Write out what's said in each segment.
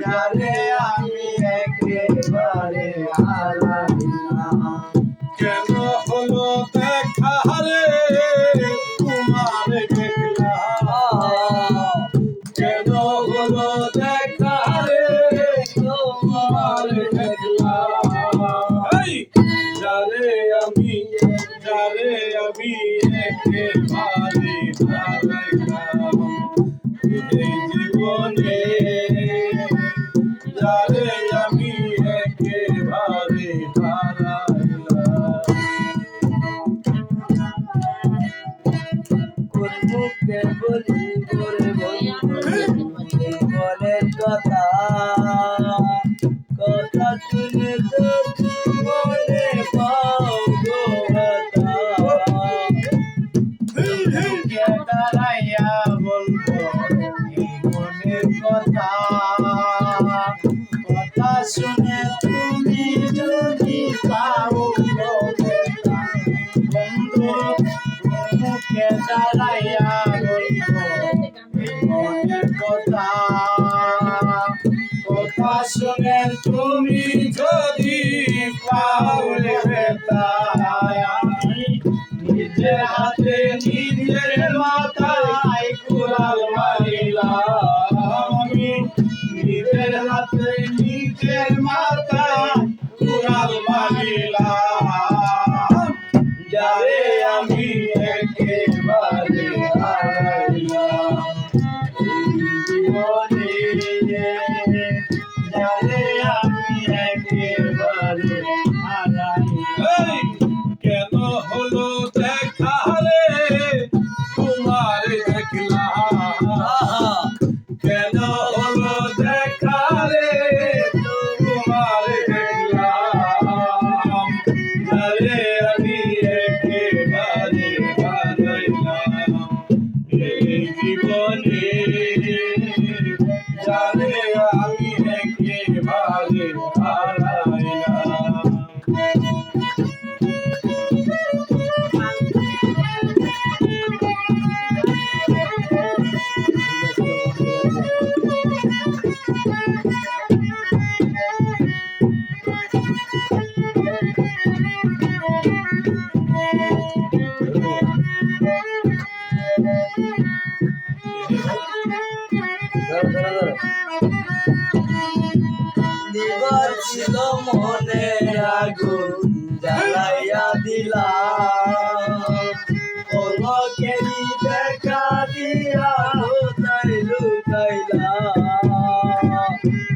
যারে আমি একেবারে হারাইলাম। কেন হলো দেখা রে তোমার দেখলাম, কেন হলো দেখা রে তোমার দেখলাম। যারে আমি একেবারে হারাইলাম এই জীবনে, যারে আমি একেবারে হারাইলাম। কোন মুখে বলি করে মনের কথা, কথা শুনে যদি মনে পাও গো ব্যথা, মুখে দাঁড়াইয়া বলবো এই মনের কথা, কথা শুনে তুমি যদি পাও গো ব্যথা। বন্ধু মুখে দাঁড়াইয়া বলবো এই মনের কথা, কথা শুনে তুমি যদি পাও রে ব্যথা। আমি নিজের হাতে নিজের মাথায় কুড়াল মারিলাম, আমি নিজের হাতে নিজের মাথায় কুড়াল মারিলাম। যারে আমি একেবারে হারাইলাম এই জীবনে, যারে আমি একেবারে হারাইলাম। কেন হলো দেখা রে তোমার দেখলাম, কেন হলো দেখা রে তোমার দেখলাম। যারে আমি একেবারে হারাইলাম এই জীবনে, যারে আমি একেবারে হারাইলাম। নিবার ছিল মনে আগুন জ্বালাইয়া দিলাম, পলকেরই দেখা দিয়া কোথায় লুকাইলাম।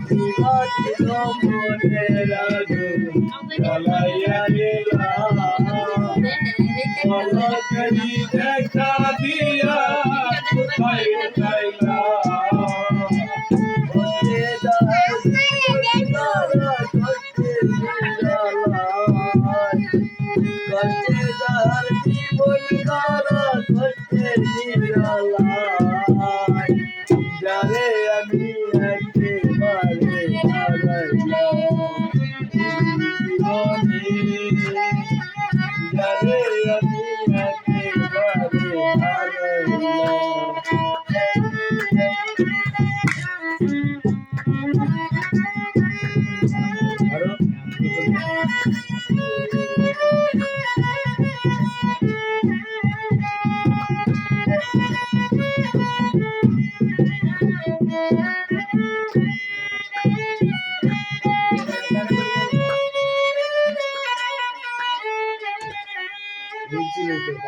নিবার ছিল মনে আগুন জ্বালাইয়া দিলাম, পলকেরই দেখা দিয়া কোথায় লুকাইলাম। কষ্টে যার জীবন কারা কষ্টে নিরালাই, যারে আমি একেবারে হারাইলাম জীবনে, যারে আমি একেবারে হারাইলাম।